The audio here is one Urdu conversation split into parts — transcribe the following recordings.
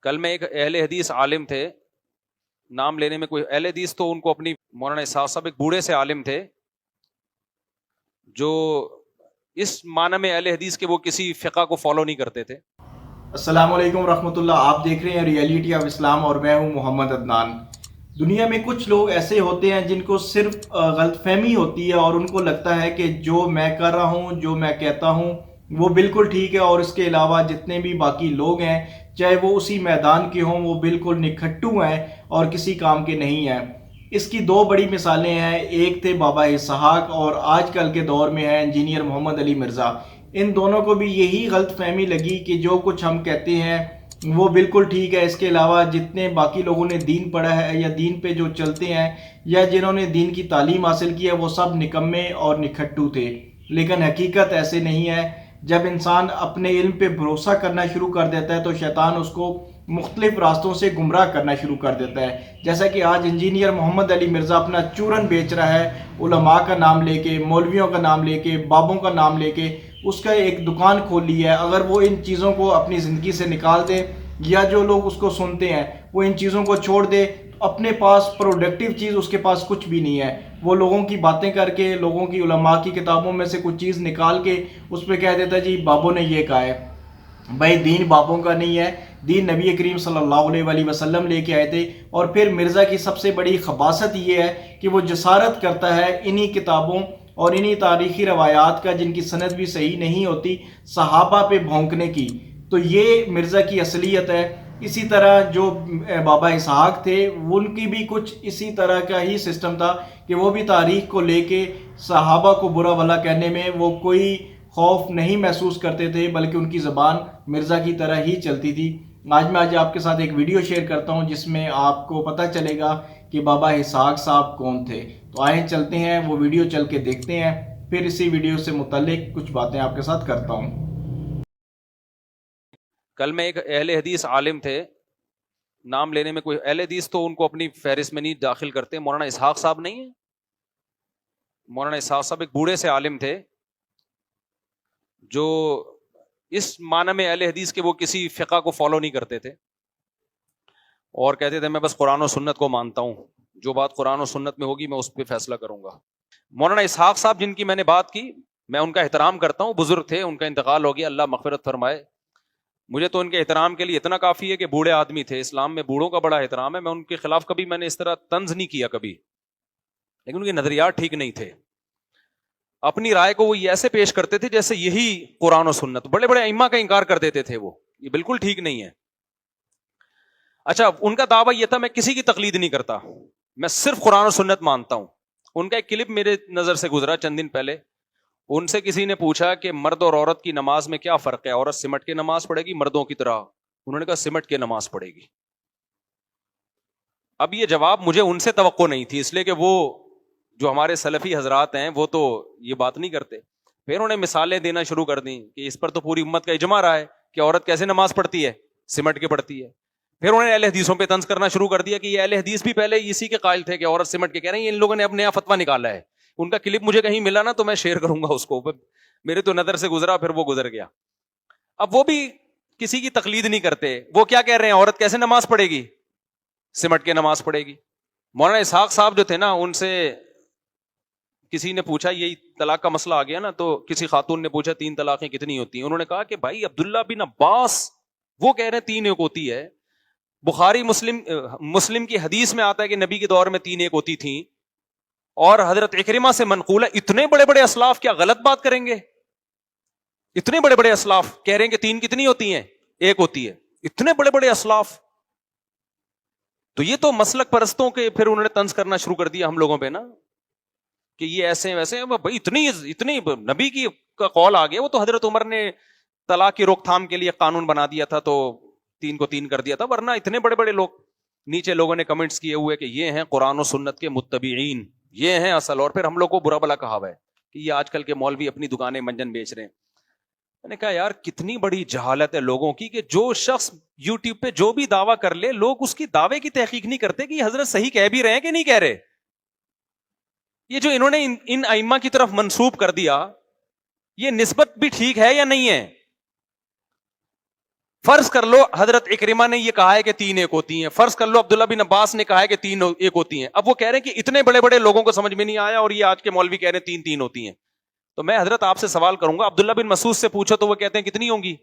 کل میں ایک اہل حدیث عالم تھے، نام لینے میں کوئی اہل حدیث تو ان کو اپنی مولانا اسحاق صاحب ایک بوڑھے سے عالم تھے جو اس معنی میں اہل حدیث کے وہ کسی فقہ کو فالو نہیں کرتے تھے۔ السلام علیکم ورحمۃ اللہ، آپ دیکھ رہے ہیں ریئلٹی آف اسلام اور میں ہوں محمد عدنان۔ دنیا میں کچھ لوگ ایسے ہوتے ہیں جن کو صرف غلط فہمی ہوتی ہے اور ان کو لگتا ہے کہ جو میں کر رہا ہوں، جو میں کہتا ہوں وہ بالکل ٹھیک ہے، اور اس کے علاوہ جتنے بھی باقی لوگ ہیں چاہے وہ اسی میدان کے ہوں وہ بالکل نکھٹو ہیں اور کسی کام کے نہیں ہیں۔ اس کی دو بڑی مثالیں ہیں، ایک تھے بابا اسحاق اور آج کل کے دور میں ہے انجینئر محمد علی مرزا۔ ان دونوں کو بھی یہی غلط فہمی لگی کہ جو کچھ ہم کہتے ہیں وہ بالکل ٹھیک ہے، اس کے علاوہ جتنے باقی لوگوں نے دین پڑھا ہے یا دین پہ جو چلتے ہیں یا جنہوں نے دین کی تعلیم حاصل کی ہے وہ سب نکمے اور نکھٹو تھے۔ لیکن حقیقت ایسے نہیں ہے۔ جب انسان اپنے علم پہ بھروسہ کرنا شروع کر دیتا ہے تو شیطان اس کو مختلف راستوں سے گمراہ کرنا شروع کر دیتا ہے، جیسا کہ آج انجینئر محمد علی مرزا اپنا چورن بیچ رہا ہے، علماء کا نام لے کے، مولویوں کا نام لے کے، بابوں کا نام لے کے اس کا ایک دکان کھول لی ہے۔ اگر وہ ان چیزوں کو اپنی زندگی سے نکال دے یا جو لوگ اس کو سنتے ہیں وہ ان چیزوں کو چھوڑ دے، اپنے پاس پروڈکٹیو چیز اس کے پاس کچھ بھی نہیں ہے۔ وہ لوگوں کی باتیں کر کے، لوگوں کی علماء کی کتابوں میں سے کچھ چیز نکال کے اس پہ کہہ دیتا جی بابوں نے یہ کہا ہے۔ بھائی دین بابوں کا نہیں ہے، دین نبی کریم صلی اللہ علیہ وآلہ وسلم لے کے آئے تھے۔ اور پھر مرزا کی سب سے بڑی خباثت یہ ہے کہ وہ جسارت کرتا ہے انہی کتابوں اور انہی تاریخی روایات کا جن کی سند بھی صحیح نہیں ہوتی صحابہ پہ بھونکنے کی۔ تو یہ مرزا کی اصلیت ہے۔ اسی طرح جو بابا اسحاق تھے ان کی بھی کچھ اسی طرح کا ہی سسٹم تھا کہ وہ بھی تاریخ کو لے کے صحابہ کو برا بھلا کہنے میں وہ کوئی خوف نہیں محسوس کرتے تھے، بلکہ ان کی زبان مرزا کی طرح ہی چلتی تھی۔ میں آپ کے ساتھ ایک ویڈیو شیئر کرتا ہوں جس میں آپ کو پتہ چلے گا کہ بابا اسحاق صاحب کون تھے۔ تو آئیں چلتے ہیں، وہ ویڈیو چل کے دیکھتے ہیں، پھر اسی ویڈیو سے متعلق کچھ باتیں آپ کے ساتھ کرتا ہوں۔ کل میں ایک اہل حدیث عالم تھے، نام لینے میں کوئی اہل حدیث تو ان کو اپنی فہرست میں نہیں داخل کرتے، مولانا اسحاق صاحب نہیں ہے۔ مولانا اسحاق صاحب ایک بوڑھے سے عالم تھے جو اس معنی میں اہل حدیث کے وہ کسی فقہ کو فالو نہیں کرتے تھے اور کہتے تھے میں بس قرآن و سنت کو مانتا ہوں، جو بات قرآن و سنت میں ہوگی میں اس پہ فیصلہ کروں گا۔ مولانا اسحاق صاحب جن کی میں نے بات کی، میں ان کا احترام کرتا ہوں، بزرگ تھے، ان کا انتقال ہو گیا، اللہ مغفرت فرمائے۔ مجھے تو ان کے احترام کے لیے اتنا کافی ہے کہ بوڑھے آدمی تھے، اسلام میں بوڑھوں کا بڑا احترام ہے، میں ان کے خلاف کبھی میں نے اس طرح طنز نہیں کیا کبھی، لیکن ان کے نظریات ٹھیک نہیں تھے۔ اپنی رائے کو وہ ایسے پیش کرتے تھے جیسے یہی قرآن و سنت، بڑے بڑے ائمہ کا انکار کر دیتے تھے، وہ یہ بالکل ٹھیک نہیں ہے۔ اچھا، ان کا دعویٰ یہ تھا میں کسی کی تقلید نہیں کرتا، میں صرف قرآن و سنت مانتا ہوں۔ ان کا ایک کلپ میرے نظر سے گزرا چند دن پہلے، ان سے کسی نے پوچھا کہ مرد اور عورت کی نماز میں کیا فرق ہے، عورت سمٹ کے نماز پڑھے گی مردوں کی طرح؟ انہوں نے کہا سمٹ کے نماز پڑھے گی۔ اب یہ جواب مجھے ان سے توقع نہیں تھی، اس لیے کہ وہ جو ہمارے سلفی حضرات ہیں وہ تو یہ بات نہیں کرتے۔ پھر انہوں نے مثالیں دینا شروع کر دیں کہ اس پر تو پوری امت کا اجماع رہا ہے کہ عورت کیسے نماز پڑھتی ہے، سمٹ کے پڑھتی ہے۔ پھر انہوں نے اہل حدیثوں پہ طنز کرنا شروع کر دیا کہ یہ اہل حدیث بھی پہلے اسی کے قائل تھے کہ عورت سمٹ کے، کہہ رہے ہیں ان لوگوں نے اپنے یہاں فتویٰ نکالا ہے۔ ان کا کلپ مجھے کہیں ملا نا تو میں شیئر کروں گا اس کو، میرے تو نظر سے گزرا پھر وہ گزر گیا۔ اب وہ بھی کسی کی تقلید نہیں کرتے، وہ کیا کہہ رہے ہیں عورت کیسے نماز پڑھے گی، سمٹ کے نماز پڑھے گی۔ مولانا اسحاق صاحب جو تھے نا، ان سے کسی نے پوچھا، یہی طلاق کا مسئلہ آ گیا نا، تو کسی خاتون نے پوچھا 3 طلاقیں کتنی ہوتی ہیں؟ انہوں نے کہا کہ بھائی عبداللہ بن عباس وہ کہہ رہے ہیں 3 ایک ہوتی ہے، بخاری مسلم کی حدیث میں آتا ہے کہ نبی کے دور میں 3 ایک ہوتی تھیں، اور حضرت اکرمہ سے منقول ہے۔ اتنے بڑے بڑے اسلاف کیا غلط بات کریں گے؟ اتنے بڑے بڑے اسلاف کہہ رہے ہیں کہ 3 کتنی ہوتی ہیں، 1 ہوتی ہے، اتنے بڑے بڑے اسلاف۔ تو یہ تو مسلک پرستوں کے، پھر انہوں نے طنز کرنا شروع کر دیا ہم لوگوں پہ نا کہ یہ ایسے ویسے۔ بھائی اتنی نبی کی کا قول آ گیا، وہ تو حضرت عمر نے طلاق کی روک تھام کے لیے قانون بنا دیا تھا تو 3 کو 3 کر دیا تھا، ورنہ اتنے بڑے بڑے لوگ۔ نیچے لوگوں نے کمنٹس کیے ہوئے کہ یہ ہیں قرآن و سنت کے متبعین، یہ ہیں اصل، اور پھر ہم لوگ کو برا بلا کہا ہوا ہے کہ یہ آج کل کے مولوی اپنی دکانیں منجن بیچ رہے ہیں۔ میں نے کہا یار کتنی بڑی جہالت ہے لوگوں کی کہ جو شخص یوٹیوب پہ جو بھی دعویٰ کر لے، لوگ اس کی دعوے کی تحقیق نہیں کرتے کہ یہ حضرت صحیح کہہ بھی رہے ہیں کہ نہیں کہہ رہے۔ یہ جو انہوں نے ان ائمہ کی طرف منسوب کر دیا، یہ نسبت بھی ٹھیک ہے یا نہیں ہے؟ فرض کر لو حضرت اکرمہ نے یہ کہا ہے کہ 3 ایک ہوتی ہیں, فرض کر لو عبداللہ بن عباس نے کہا ہے کہ 3 ایک ہوتی ہیں. اب وہ کہہ رہے ہیں کہ اتنے بڑے بڑے لوگوں کو سمجھ میں نہیں آیا اور یہ آج کے مولوی کہہ رہے ہیں 3 ہوتی ہیں. تو میں حضرت آپ سے سوال کروں گا, عبداللہ بن مسعود سے پوچھو تو وہ کہتے ہیں کتنی ہوں گی؟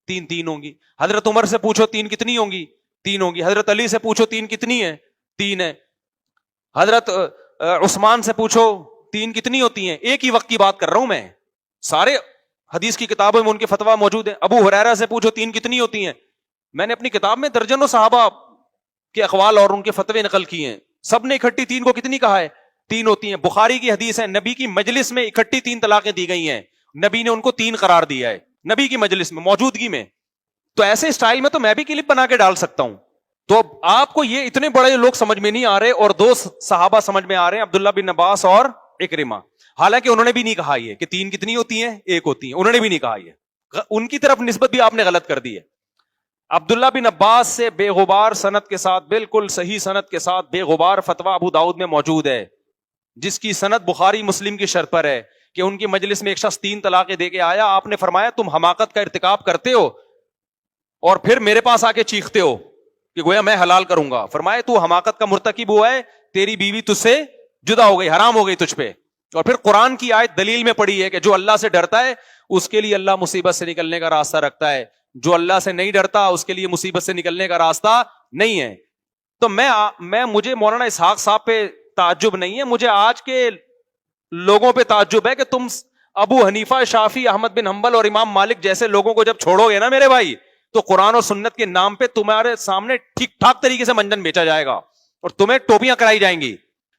3 ہوں گی. حضرت عمر سے پوچھو 3 کتنی ہوں گی؟ 3 ہوں گی. حضرت علی سے پوچھو 3 کتنی ہے؟ 3 ہے. حضرت عثمان سے پوچھو 3 کتنی ہوتی ہیں؟ ایک ہی وقت کی بات کر رہا ہوں میں, سارے حدیث کی کتابوں میں ان کے فتویٰ موجود ہیں. ابو ہریرہ سے پوچھو 3 کتنی ہوتی ہیں؟ میں نے اپنی کتاب میں درجنوں صحابہ کے اقوال اور ان کے فتوے نقل کیے ہیں, سب نے اکٹھی 3 کو کتنی کہا ہے؟ 3 ہوتی ہیں. بخاری کی حدیث ہے, نبی کی مجلس میں اکٹھی 3 طلاقیں دی گئی ہیں, نبی نے ان کو 3 قرار دیا ہے نبی کی مجلس میں, موجودگی میں. تو ایسے اسٹائل میں تو میں بھی کلپ بنا کے ڈال سکتا ہوں. تو آپ کو یہ اتنے بڑے لوگ سمجھ میں نہیں آ رہے اور 2 صحابہ سمجھ میں آ رہے ہیں, عبداللہ بن عباس اور اکرمہ. حالانکہ انہوں نے بھی نہیں کہا یہ کہ 3 کتنی ہوتی ہیں؟ 1 ہوتی ہیں, انہوں نے بھی نہیں کہا یہ. ان کی طرف نسبت بھی آپ نے غلط کر دی ہے. عبداللہ بن عباس سے بے غبار سند کے ساتھ, بالکل صحیح سند کے ساتھ بے غبار فتویٰ ابو داؤد میں موجود ہے, جس کی سند بخاری مسلم کی شرط پر ہے کہ ان کی مجلس میں ایک شخص 3 طلاقیں دے کے آیا, آپ نے فرمایا تم حماقت کا ارتکاب کرتے ہو اور پھر میرے پاس آ کے چیختے ہو کہ گویا میں حلال کروں گا. فرمایا تو حماقت کا مرتکب ہوا ہے, تیری بیوی تجھ سے جدا ہو گئی, حرام ہو گئی تجھ پہ. اور پھر قرآن کی آیت دلیل میں پڑی ہے کہ جو اللہ سے ڈرتا ہے اس کے لیے اللہ مصیبت سے نکلنے کا راستہ رکھتا ہے, جو اللہ سے نہیں ڈرتا اس کے لیے مصیبت سے نکلنے کا راستہ نہیں ہے. تو مجھے مولانا اسحاق صاحب پہ تعجب نہیں ہے, مجھے آج کے لوگوں پہ تعجب ہے کہ تم ابو حنیفہ, شافعی, احمد بن حنبل اور امام مالک جیسے لوگوں کو جب چھوڑو گے نا میرے بھائی, تو قرآن اور سنت کے نام پہ تمہارے سامنے ٹھیک ٹھاک طریقے سے منجن بیچا جائے گا اور تمہیں ٹوپیاں کرائی جائیں گی.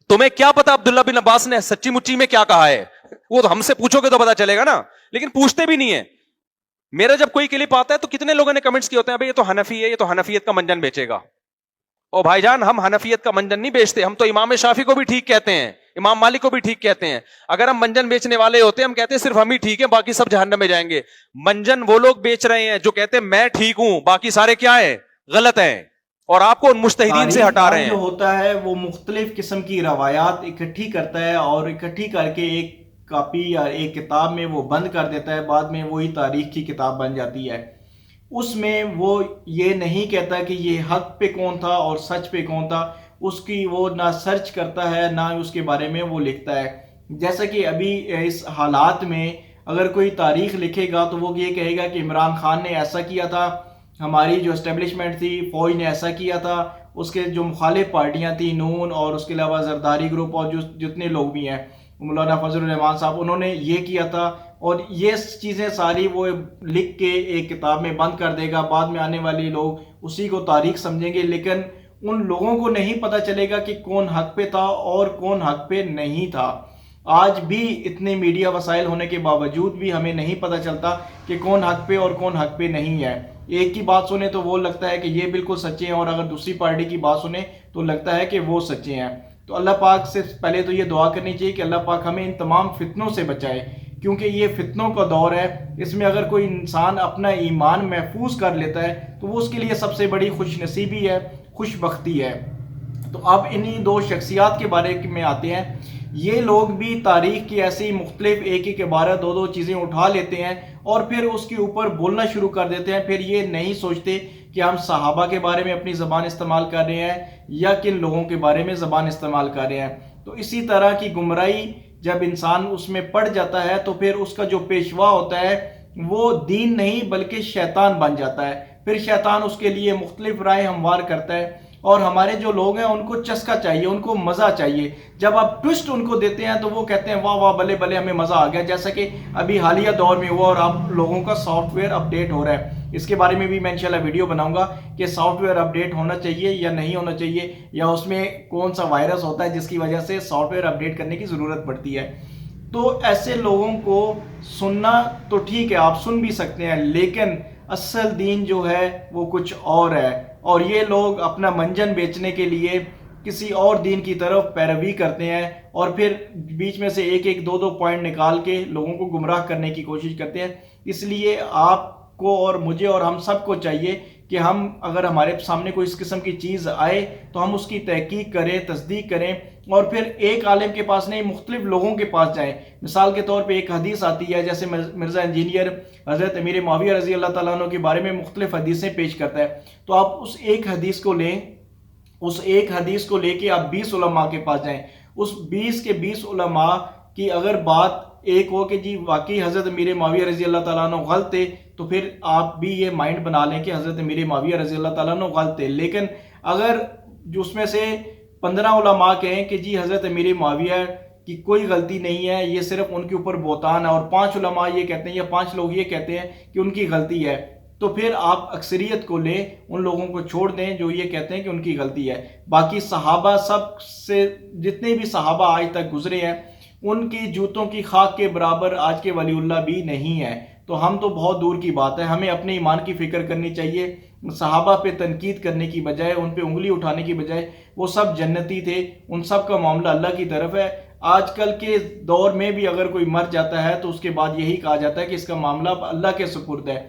تمہیں کیا پتا عبداللہ بن عباس نے سچی مچی میں کیا کہا ہے؟ وہ تو ہم سے پوچھو گے تو پتا چلے گا نا, لیکن پوچھتے بھی نہیں ہے. میرا جب کوئی کلپ آتا ہے تو کتنے لوگوں نے کمنٹس کیے ہوتے ہیں بھائی یہ تو حنفی ہے, یہ تو حنفیت کا منجن بیچے گا. او بھائی جان, ہم حنفیت کا منجن نہیں بیچتے, ہم تو امام شافعی کو بھی ٹھیک کہتے ہیں, امام مالک کو بھی ٹھیک کہتے ہیں. اگر ہم منجن بیچنے والے ہوتے ہم کہتے ہیں صرف ہم ہی ٹھیک ہیں باقی سب جہنم میں جائیں گے. منجن وہ لوگ بیچ رہے ہیں جو کہتے ہیں میں ٹھیک ہوں باقی سارے کیا ہیں؟ غلط ہیں, اور آپ کو ان مجتہدین سے ہٹا رہے ہیں. جو ہوتا ہے وہ مختلف قسم کی روایات اکٹھی کرتا ہے اور اکٹھی کر کے ایک کاپی یا ایک کتاب میں وہ بند کر دیتا ہے, بعد میں وہی تاریخ کی کتاب بن جاتی ہے. اس میں وہ یہ نہیں کہتا کہ یہ حق پہ کون تھا اور سچ پہ کون تھا, اس کی وہ نہ سرچ کرتا ہے نہ اس کے بارے میں وہ لکھتا ہے. جیسا کہ ابھی اس حالات میں اگر کوئی تاریخ لکھے گا تو وہ یہ کہے گا کہ عمران خان نے ایسا کیا تھا, ہماری جو اسٹیبلشمنٹ تھی فوج نے ایسا کیا تھا, اس کے جو مخالف پارٹیاں تھیں نون اور اس کے علاوہ زرداری گروپ اور جو جتنے لوگ بھی ہیں, مولانا فضل الرحمان صاحب, انہوں نے یہ کیا تھا. اور یہ چیزیں ساری وہ لکھ کے ایک کتاب میں بند کر دے گا, بعد میں آنے والے لوگ اسی کو تاریخ سمجھیں گے, لیکن ان لوگوں کو نہیں پتہ چلے گا کہ کون حق پہ تھا اور کون حق پہ نہیں تھا. آج بھی اتنے میڈیا وسائل ہونے کے باوجود بھی ہمیں نہیں پتہ چلتا کہ کون حق پہ اور کون حق پہ نہیں ہے. ایک کی بات سنے تو وہ لگتا ہے کہ یہ بالکل سچے ہیں, اور اگر دوسری پارٹی کی بات سنے تو لگتا ہے کہ وہ سچے ہیں. تو اللہ پاک سے پہلے تو یہ دعا کرنی چاہیے کہ اللہ پاک ہمیں ان تمام فتنوں سے بچائے, کیونکہ یہ فتنوں کا دور ہے. اس میں اگر کوئی انسان اپنا ایمان محفوظ کر لیتا ہے تو وہ اس کے لیے سب سے بڑی خوش نصیبی ہے, خوش بختی ہے. تو اب انہی 2 شخصیات کے بارے میں آتے ہیں. یہ لوگ بھی تاریخ کی ایسی مختلف ایک ایک عبارت 2 چیزیں اٹھا لیتے ہیں اور پھر اس کے اوپر بولنا شروع کر دیتے ہیں. پھر یہ نہیں سوچتے کہ ہم صحابہ کے بارے میں اپنی زبان استعمال کر رہے ہیں یا کن لوگوں کے بارے میں زبان استعمال کر رہے ہیں. تو اسی طرح کی گمراہی جب انسان اس میں پڑ جاتا ہے تو پھر اس کا جو پیشوا ہوتا ہے وہ دین نہیں بلکہ شیطان بن جاتا ہے. پھر شیطان اس کے لیے مختلف رائے ہموار کرتا ہے, اور ہمارے جو لوگ ہیں ان کو چسکا چاہیے, ان کو مزہ چاہیے. جب آپ ٹوسٹ ان کو دیتے ہیں تو وہ کہتے ہیں واہ واہ بلے بلے ہمیں مزہ آ گیا, جیسا کہ ابھی حالیہ دور میں ہوا. اور آپ لوگوں کا سافٹ ویئر اپڈیٹ ہو رہا ہے, اس کے بارے میں بھی میں انشاءاللہ ویڈیو بناؤں گا کہ سافٹ ویئر اپڈیٹ ہونا چاہیے یا نہیں ہونا چاہیے, یا اس میں کون سا وائرس ہوتا ہے جس کی وجہ سے سافٹ ویئر اپڈیٹ کرنے کی ضرورت پڑتی ہے. تو ایسے لوگوں کو سننا تو ٹھیک ہے, آپ سن بھی سکتے ہیں, لیکن اصل دین جو ہے وہ کچھ اور ہے. اور یہ لوگ اپنا منجن بیچنے کے لیے کسی اور دین کی طرف پیروی کرتے ہیں اور پھر بیچ میں سے ایک ایک 2 پوائنٹ نکال کے لوگوں کو گمراہ کرنے کی کوشش کرتے ہیں. اس لیے آپ کو اور مجھے اور ہم سب کو چاہیے کہ ہم اگر ہمارے سامنے کوئی اس قسم کی چیز آئے تو ہم اس کی تحقیق کریں، تصدیق کریں، اور پھر ایک عالم کے پاس نہیں مختلف لوگوں کے پاس جائیں۔ مثال کے طور پہ ایک حدیث آتی ہے، جیسے مرزا انجینئر حضرت امیر معاویہ رضی اللہ تعالیٰ عنہ کے بارے میں مختلف حدیثیں پیش کرتا ہے، تو آپ اس ایک حدیث کو لیں، اس ایک حدیث کو لے کے آپ 20 علماء کے پاس جائیں، اس 20 کے 20 علماء کی اگر بات ایک ہو کہ جی واقعی حضرت امیر معاویہ رضی اللہ تعالیٰ عنہ غلط تھے، تو پھر آپ بھی یہ مائنڈ بنا لیں کہ حضرت امیر معاویہ رضی اللہ تعالیٰ عنہ غلط تھے۔ لیکن اگر جو اس میں سے 15 علماء کہیں کہ جی حضرت امیر معاویہ کی کوئی غلطی نہیں ہے، یہ صرف ان کے اوپر بہتان ہے، اور 5 علماء یہ کہتے ہیں یا 5 لوگ یہ کہتے ہیں کہ ان کی غلطی ہے، تو پھر آپ اکثریت کو لیں، ان لوگوں کو چھوڑ دیں جو یہ کہتے ہیں کہ ان کی غلطی ہے۔ باقی صحابہ سب سے جتنے بھی صحابہ آج تک گزرے ہیں، ان کی جوتوں کی خاک کے برابر آج کے ولی اللہ بھی نہیں ہے، تو ہم تو بہت دور کی بات ہے۔ ہمیں اپنے ایمان کی فکر کرنی چاہیے، صحابہ پہ تنقید کرنے کی بجائے، ان پہ انگلی اٹھانے کی بجائے، وہ سب جنتی تھے، ان سب کا معاملہ اللہ کی طرف ہے۔ آج کل کے دور میں بھی اگر کوئی مر جاتا ہے تو اس کے بعد یہی کہا جاتا ہے کہ اس کا معاملہ اللہ کے سپرد ہے۔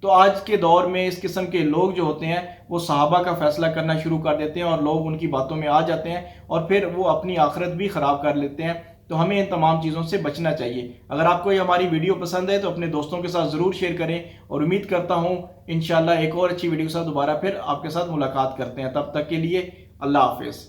تو آج کے دور میں اس قسم کے لوگ جو ہوتے ہیں وہ صحابہ کا فیصلہ کرنا شروع کر دیتے ہیں، اور لوگ ان کی باتوں میں آ جاتے ہیں، اور پھر وہ اپنی آخرت بھی خراب کر لیتے ہیں۔ تو ہمیں ان تمام چیزوں سے بچنا چاہیے۔ اگر آپ کو یہ ہماری ویڈیو پسند ہے تو اپنے دوستوں کے ساتھ ضرور شیئر کریں، اور امید کرتا ہوں انشاءاللہ ایک اور اچھی ویڈیو کے ساتھ دوبارہ پھر آپ کے ساتھ ملاقات کرتے ہیں۔ تب تک کے لیے اللہ حافظ۔